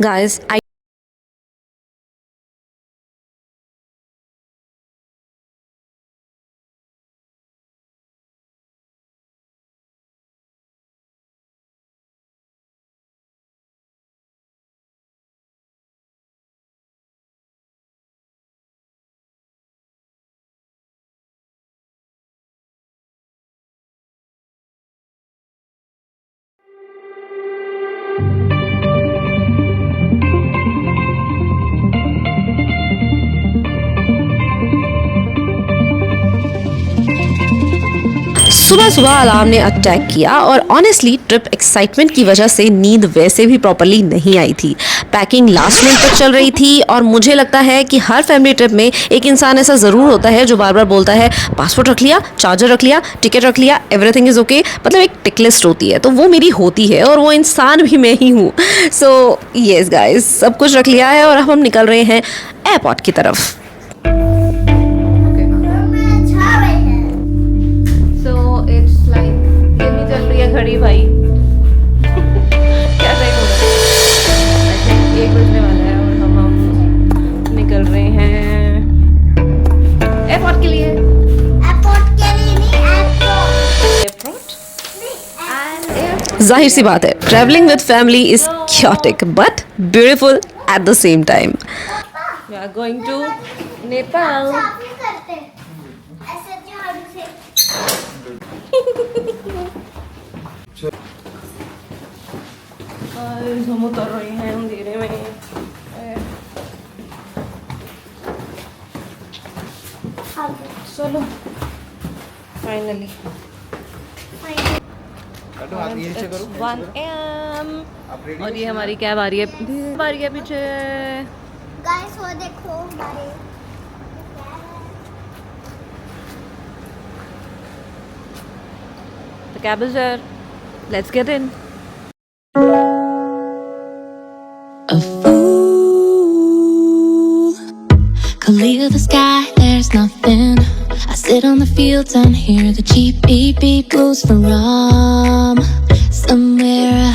Guys, I सुबह सुबह alarm ने अटैक किया और ऑनेस्टली ट्रिप एक्साइटमेंट की वजह से नींद वैसे भी प्रॉपर्ली नहीं आई थी। पैकिंग लास्ट मिनट तक चल रही थी और मुझे लगता है कि हर फैमिली ट्रिप में एक इंसान ऐसा ज़रूर होता है जो बार बार बोलता है पासपोर्ट रख लिया, चार्जर रख लिया, टिकट रख लिया, एवरीथिंग इज़ ओके। मतलब एक टिक लिस्ट होती है, तो वो मेरी होती है और वो इंसान भी मैं ही हूँ। सो येस गाइस, सब कुछ रख लिया है और अब हम निकल रहे हैं एयरपोर्ट की तरफ। घड़ी भाई क्या सही हो रहा है। 1 बजने वाला है और हम निकल रहे हैं एयरपोर्ट के लिए। जाहिर सी बात है, travelling with family is chaotic but beautiful at the same time. We are going to Nepal. हम उतर रहे हैं अंधेरे में। चलो फाइनली 1 AM और ये हमारी कैब आ रही है पीछे। गाइस वो देखो हमारे The cab is there. Let's get in. A fool could leave the sky, there's nothing. I sit on the fields and hear the cheap beep beep blues from somewhere.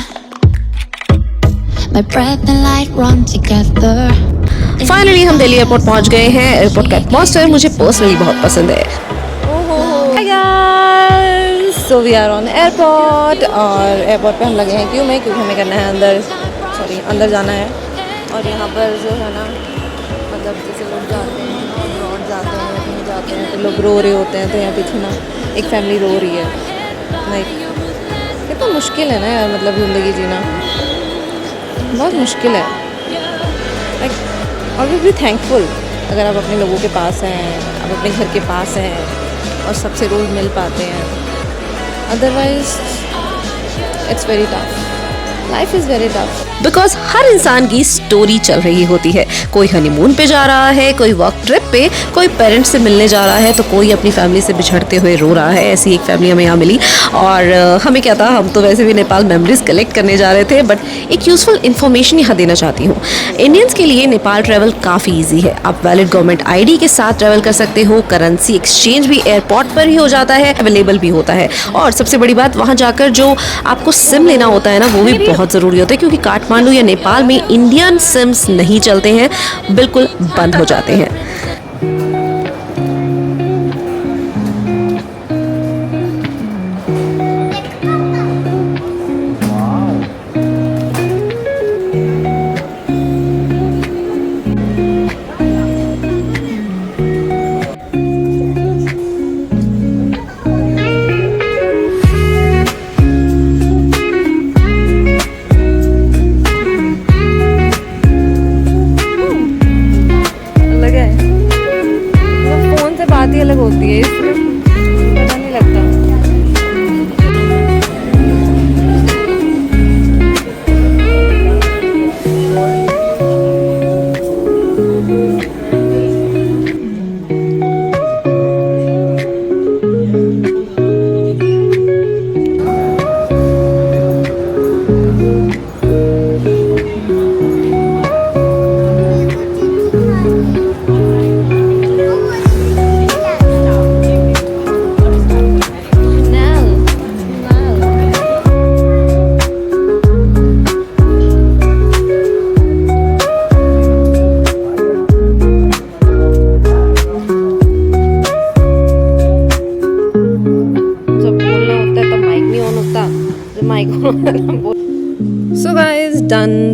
My breath and light run together. Finally हम Delhi airport पहुंच गए हैं। Airport का atmosphere मुझे personally बहुत पसंद है। Hi guys, so we are on airport और एयरपोर्ट पे हम लगे हैं क्यों में, क्योंकि हमें करना है अंदर जाना है। और यहाँ पर जो है ना, मतलब जैसे लोग जाते हैं अब्रॉड जाते हैं, कहीं जाते हैं तो लोग रो रहे होते हैं, तो यहाँ पीछे ना एक फैमिली रो रही है। लाइक कितना मुश्किल है ना यार, मतलब ज़िंदगी जीना बहुत मुश्किल है। लाइक ऑलवेज बी थैंकफुल अगर आप अपने लोगों के पास हैं, आप अपने घर के पास हैं और सबसे रोज़ मिल पाते हैं। Otherwise it's very tough, life is very tough. Because हर इंसान की स्टोरी चल रही होती है। कोई हनीमून पे जा रहा है, कोई वर्क ट्रिप पे, कोई पेरेंट्स से मिलने जा रहा है, तो कोई अपनी फैमिली से बिछड़ते हुए रो रहा है। ऐसी एक फैमिली हमें यहाँ मिली और हमें क्या था, हम तो वैसे भी नेपाल मेमोरीज कलेक्ट करने जा रहे थे, बट एक यूजफुल इन्फॉर्मेशन यहाँ देना चाहती हूँ। इंडियंस के लिए नेपाल ट्रैवल काफ़ी ईजी है। आप वैलिड गवर्नमेंट ID के साथ ट्रैवल कर सकते हो। करेंसी एक्सचेंज भी एयरपोर्ट पर ही हो जाता है, अवेलेबल भी होता है। और सबसे बड़ी बात, वहाँ जाकर जो आपको सिम लेना होता है ना, वो भी बहुत ज़रूरी होता है, क्योंकि काठमांडू या नेपाल में इंडियन सिम्स नहीं चलते हैं, बिल्कुल बंद हो जाते हैं।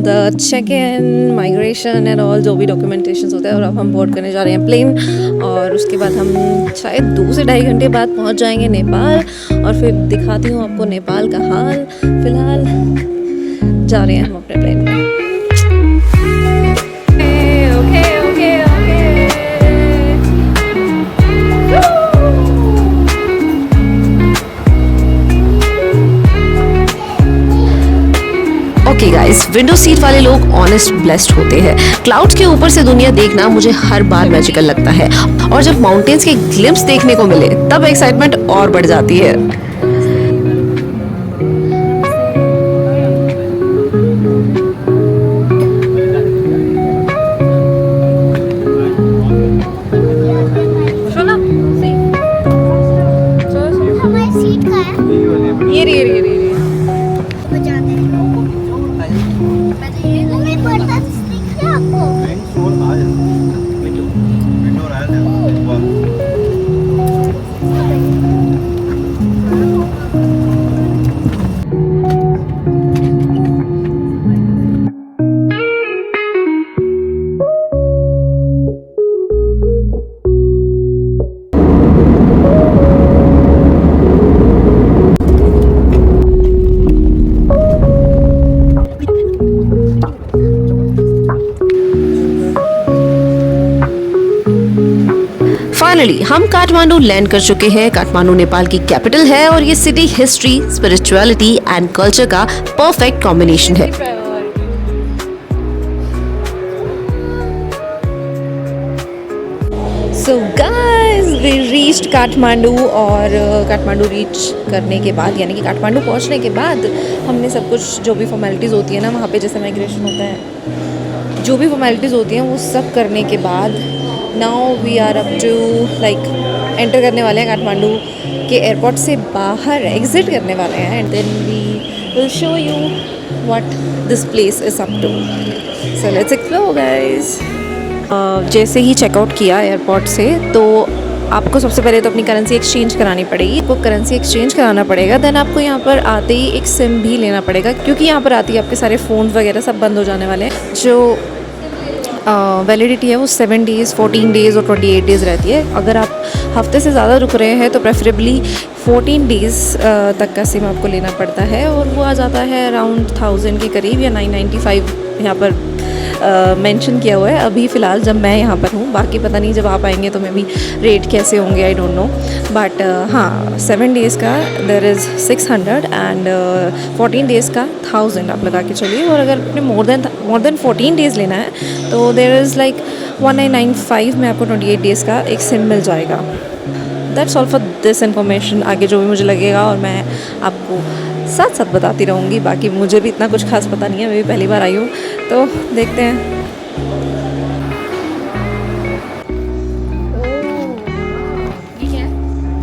The check in, migration and all जो भी डॉक्यूमेंटेशन होता है, और अब हम बोर्ड करने जा रहे हैं प्लेन, और उसके बाद हम शायद 2 से ढाई घंटे बाद पहुंच जाएंगे नेपाल, और फिर दिखाती हूँ आपको नेपाल का हाल। फिलहाल जा रहे हैं हम अपने प्लेन में। ओके गाइस, विंडो सीट वाले लोग ऑनेस्ट ब्लेस्ड होते हैं। क्लाउड्स के ऊपर से दुनिया देखना मुझे हर बार मैजिकल लगता है, और जब माउंटेन्स के ग्लिम्स देखने को मिले तब एक्साइटमेंट और बढ़ जाती है। हमारी सीट का है। ये बजाते हैं। मम्मी पढ़ता दिख रहा है आपको? फाइनली हम काठमांडू लैंड कर चुके हैं। काठमांडू नेपाल की कैपिटल है, और ये city history, spirituality and culture का परफेक्ट कॉम्बिनेशन है। So guys, we reached Kathmandu, और काठमांडू रीच करने के बाद, यानी कि काठमांडू पहुंचने के बाद हमने सब कुछ जो भी फॉर्मेलिटीज़ होती है ना वहाँ पे, जैसे माइग्रेशन होता है, जो भी फॉर्मेलिटीज़ होती हैं वो सब करने के बाद now we are up to like enter करने वाले हैं काठमांडू के एयरपोर्ट से बाहर, एग्जिट करने वाले हैं, and then we will show you what this place is up to. So let's explore guys. जैसे ही चेकआउट किया एयरपोर्ट से, तो आपको सबसे पहले तो अपनी करेंसी एक्सचेंज करानी पड़ेगी। आपको करेंसी एक्सचेंज कराना पड़ेगा, देन आपको यहाँ पर आते ही एक सिम भी लेना पड़ेगा, क्योंकि यहाँ पर आते ही आपके सारे फ़ोन वगैरह सब बंद हो जाने वाले हैं। जो वैलिडिटी है वो 7 डेज़, 14 डेज़ और 28 डेज़ रहती है। अगर आप हफ्ते से ज़्यादा रुक रहे हैं तो प्रेफरेबली 14 डेज़ तक का सिम आपको लेना पड़ता है, और वो आ जाता है अराउंड 1000 के करीब, या 995 यहाँ पर मेंशन किया हुआ है अभी फ़िलहाल जब मैं यहाँ पर हूँ। बाकी पता नहीं जब आप आएंगे तो मैं भी रेट कैसे होंगे, आई डोंट नो, बट हाँ 7 डेज़ का देर इज़ 600 एंड 14 डेज़ का 1000 आप लगा के चलिए। और अगर आपने मोर देन 14 डेज़ लेना है तो देर इज़ लाइक 1995 में आपको 28 डेज़ का एक सिम मिल जाएगा। That's all for this information. आगे जो भी मुझे लगेगा और मैं आपको साथ साथ बताती रहूँगी। बाकी मुझे भी इतना कुछ खास पता नहीं है, मैं भी पहली बार आई हूँ, तो देखते हैं।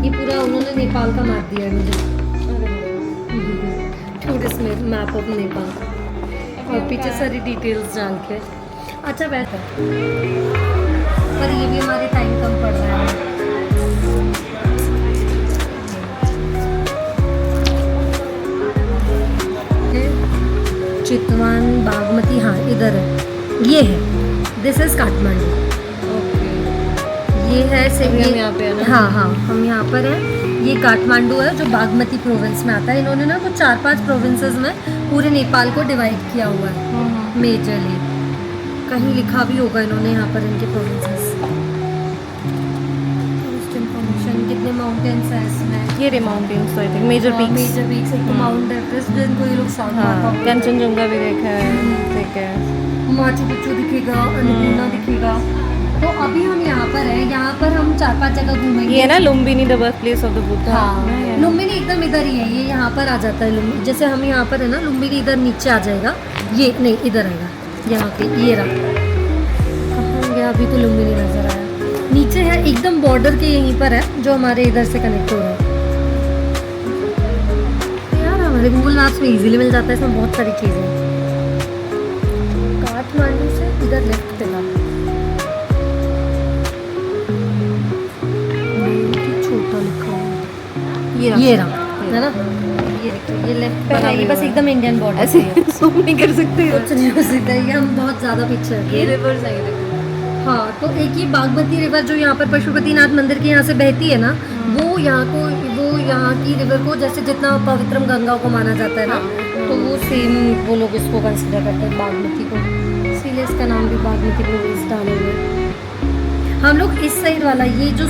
ये पूरा उन्होंने नेपाल का मार दिया है मुझे, टूरिस्ट में मैप ऑफ नेपाल, और पीछे सारी डिटेल्स डाल के। अच्छा बेहतर, पर ये भी हमारे टाइम कम पड़ रहा है। चितवन, बागमती, हाँ इधर है, ये है, दिस इज काठमांडू। ये है हम यहाँ पे है ना? हाँ हाँ, हम यहाँ पर हैं। ये काठमांडू है जो बागमती प्रोविंस में आता है। इन्होंने ना कुछ 4-5 प्रोविंसेस में पूरे नेपाल को डिवाइड किया हुआ है मेजरली। कहीं लिखा भी होगा इन्होंने यहाँ पर इनके प्रोविंसेस। इन्फॉर्मेशन, कितने माउंटेन्स हैं इसमें, ये are mountains, I think major peaks. Major peaks, एक तो माउंट एवरेस्ट जिनको ये लोग साउथ हाँ, कंचनजंगा भी देखा है, ठीक है। माचू पिच्चू दिखेगा, अन्नपूर्णा दिखेगा। तो अभी हम यहाँ पर हैं, यहाँ पर हम 4-5 जगह घूमेंगे। ये है ना Lumbini, the birth place of the Buddha. हाँ, लुम्बिनी एकदम इधर ही है, ये यहाँ पर आ जाता है लुम्बिनी। जैसे हम यहाँ पर है ना, लुम्बिनी इधर नीचे आ जाएगा, ये नहीं इधर आएगा, यहाँ पे ये रहा। कहाँ गया अभी, तो लुम्बिनी नजर आया, नीचे है एकदम बॉर्डर के यहीं पर है, जो हमारे इधर से कनेक्ट हो रहा है। यार हमारे गूगल मैप्स में इजीली मिल जाता है, इसमें बहुत सारी चीज़ें। काठमांडू से इधर लेफ्ट पे था, छोटा लिखा हुआ, ये रहा है ना, ये देखो, ये लेफ्ट पे है, ये बस एकदम इंडियन बॉर्डर ऐसे zoom नहीं कर सकते हो। कुछ नहीं हो सकता, ये हम बहुत ज़्यादा पीछे हैं। ये रिवर्स है, ये देखो। हाँ, तो एक ये बागमती रिवर जो यहाँ पर पशुपतिनाथ मंदिर के यहाँ से बहती है ना, वो यहाँ की रिवर को जैसे जितना पवित्रम गंगा को माना जाता है ना, तो वो सेम वो लोग इसको कंसिडर करते हैं बागमती को, इसीलिए इसका नाम भी बागमती रिवर डाले हुए हैं। हम लोग इस साइड वाला ये जो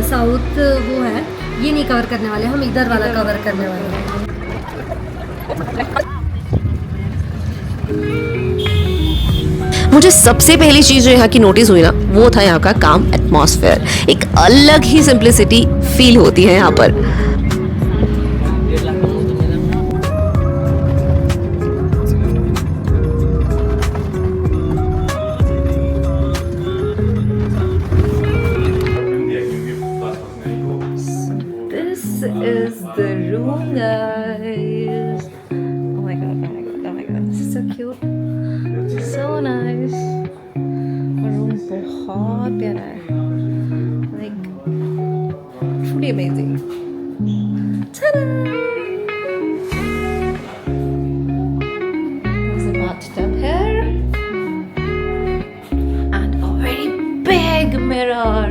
साउथ वो है ये नहीं कवर करने वाले, हम इधर वाला कवर करने वाले हैं। मुझे सबसे पहली चीज जो यहाँ की नोटिस हुई ना, वो था यहाँ का काम एटमॉस्फेयर। एक अलग ही सिंप्लिसिटी फील होती है यहाँ पर। This is the room, guys. Oh my god, oh my god, oh my god. This is so cute. So nice. Room बहुत प्यारा है, like truly amazing. Ta-da! There's a bathtub here and a very big mirror.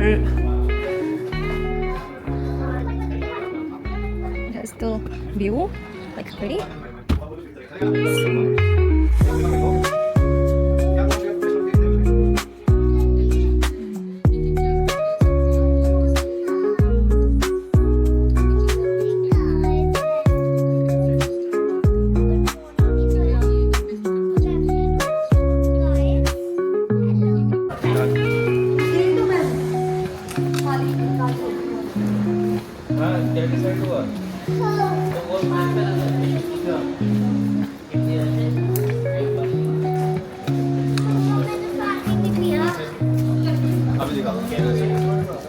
There's the view, like pretty.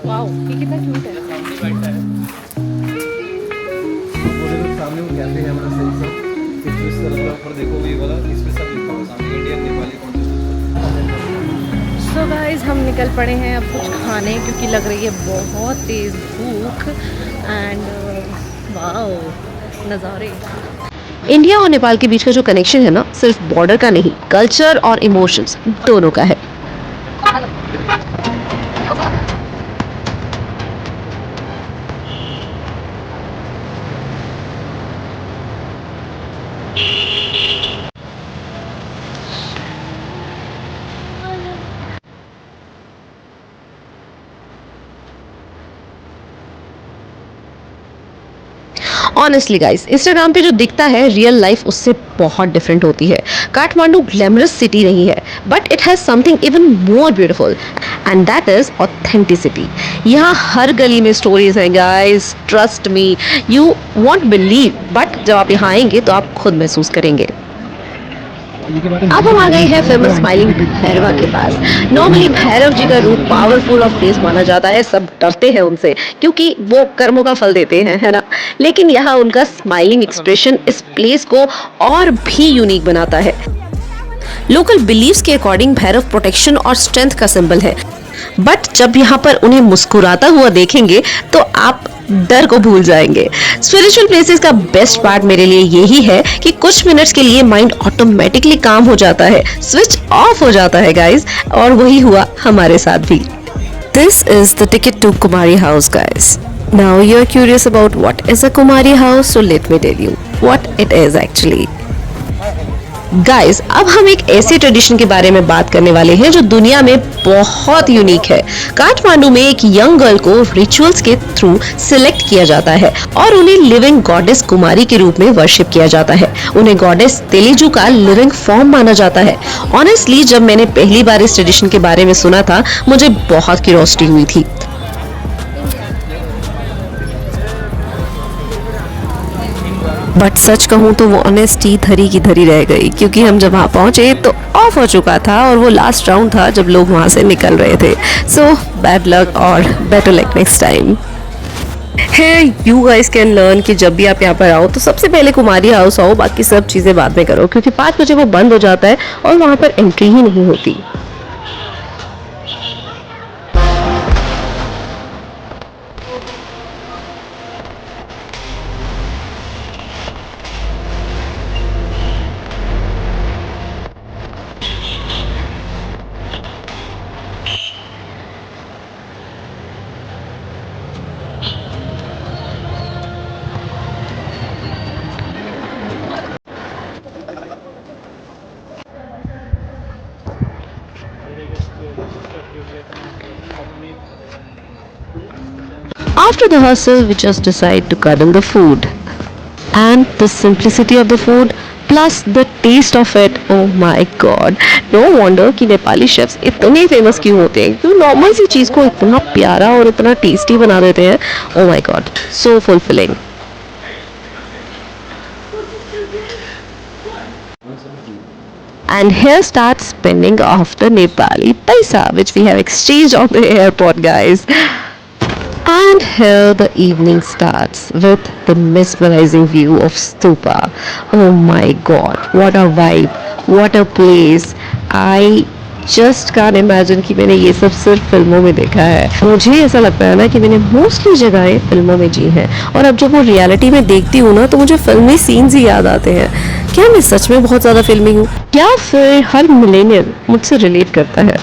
Wow, ये कितना cute है। सामने वो cafe है हमारा सही से, इस तरह ऊपर देखो ये वाला, इसमें सब लिखा हुआ सामने Indian Nepali contest. So guys, हम निकल पड़े हैं अब कुछ खाने, क्योंकि लग रही है बहुत तेज़ भूख। एंड वाओ, नज़ारे। इंडिया और नेपाल के बीच का जो कनेक्शन है ना, सिर्फ बॉर्डर का नहीं, कल्चर और इमोशंस दोनों का है। ऑनेस्टली गाइस, इंस्टाग्राम पे जो दिखता है रियल लाइफ उससे बहुत डिफरेंट होती है। काठमांडू ग्लैमरस सिटी नहीं है, but it has something even more beautiful and that is authenticity. यहाँ हर गली में स्टोरीज हैं guys, trust me, you won't believe, but जब आप यहाँ आएंगे तो आप खुद महसूस करेंगे। अब हम आ गए हैं फेमस स्माइलिंग भैरवा के पास। नॉर्मली भैरव जी का रूप पावरफुल और फेस माना जाता है, सब डरते हैं उनसे क्योंकि वो कर्मों का फल देते हैं, है ना। लेकिन यहाँ उनका स्माइलिंग एक्सप्रेशन इस प्लेस को और भी यूनिक बनाता है। लोकल बिलीव्स के अकॉर्डिंग भैरव प्रोटेक्शन और स्ट्रेंथ का सिंबल है, बट जब यहाँ पर उन्हें मुस्कुराता हुआ देखेंगे तो आप डर को भूल जाएंगे। स्पिरिचुअल प्लेसेस का बेस्ट पार्ट मेरे लिए यही है कि कुछ मिनट्स के लिए माइंड ऑटोमेटिकली काम हो जाता है, स्विच ऑफ हो जाता है गाइस, और वही हुआ हमारे साथ भी। This is the ticket to Kumari house guys. Now you are curious about what is a Kumari house, so let me tell you what it is actually. Guys, अब हम एक ऐसे ट्रेडिशन के बारे में बात करने वाले हैं जो दुनिया में बहुत यूनिक है। काठमांडू में एक यंग गर्ल को रिचुअल्स के थ्रू सिलेक्ट किया जाता है और उन्हें लिविंग गॉडेस कुमारी के रूप में वर्शिप किया जाता है। उन्हें गॉडेस तेलेजू का लिविंग फॉर्म माना जाता है। ऑनेस्टली, जब मैंने पहली बार इस ट्रेडिशन के बारे में सुना था, मुझे बहुत क्यूरियोसिटी हुई थी। बट सच कहूँ तो वो ऑनेस्टी धरी की धरी रह गई, क्योंकि हम जब वहाँ पहुँचे तो ऑफ हो चुका था और वो लास्ट राउंड था जब लोग वहाँ से निकल रहे थे। सो बैड लक और बेटर लक नेक्स्ट टाइम। है यू गाइस कैन लर्न कि जब भी आप यहाँ पर आओ तो सबसे पहले कुमारी हाउस आओ, बाकी सब चीज़ें बाद में करो, क्योंकि 5 बजे वो बंद हो जाता है और वहाँ पर एंट्री ही नहीं होती। After the hustle, we just decide to cuddle the food. And the simplicity of the food plus the taste of it, oh my god. No wonder कि नेपाली शेफ्स इतने फेमस क्यों होते हैं, क्यों नॉर्मल सी चीज़ को इतना प्यारा और इतना टेस्टी बना देते हैं. Oh my god, so fulfilling. And here starts spending of the Nepali paisa, which we have exchanged on the airport, guys. And here the evening starts with the mesmerizing view of Stupa. Oh my god, what a vibe, what a place. I just can't imagine कि मैंने ये सब सिर्फ फिल्मों में देखा है. मुझे ऐसा लगता है ना कि मैंने मोस्टली जगहें फिल्मों में जी हैं, और अब जब वो रियलिटी में देखती हूँ ना तो मुझे फिल्मी सीन्स ही याद आते हैं. क्या मैं सच में बहुत ज़्यादा फिल्मी हूँ, या फिर हर मिलेनियल मुझसे रिलेट करता है?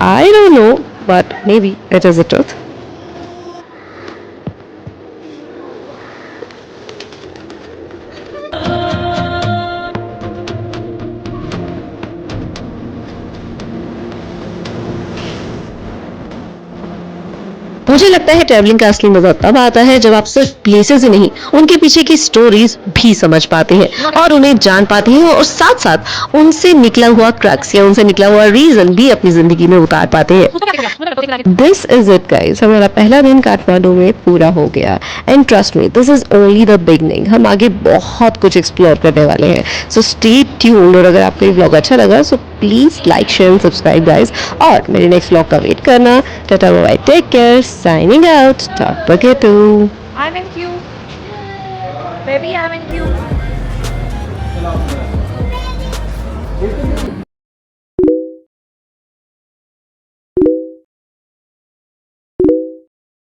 I don't know, but maybe it is the truth. मुझे लगता है ट्रैवलिंग का असली मजा तब आता है जब आप सिर्फ प्लेसेस ही नहीं, उनके पीछे की स्टोरीज भी समझ पाते हैं और उन्हें जान पाते हैं, और साथ साथ उनसे निकला हुआ क्रक्स या उनसे निकला हुआ रीजन भी अपनी जिंदगी में उतार पाते हैं. दिस इज इट गाइस, हमारा पहला दिन काठमांडू में पूरा हो गया. And trust me, this is only the beginning. हम आगे बहुत कुछ एक्सप्लोर करने वाले हैं, सो स्टे ट्यून्ड. और अगर आपको ये व्लॉग अच्छा लगा so please like, share and subscribe guys, और मेरे नेक्स्ट व्लॉग का वेट करना. Ta-ta bye bye, take care, signing out. Don't forget to. I'm in queue. Baby, I'm in queue.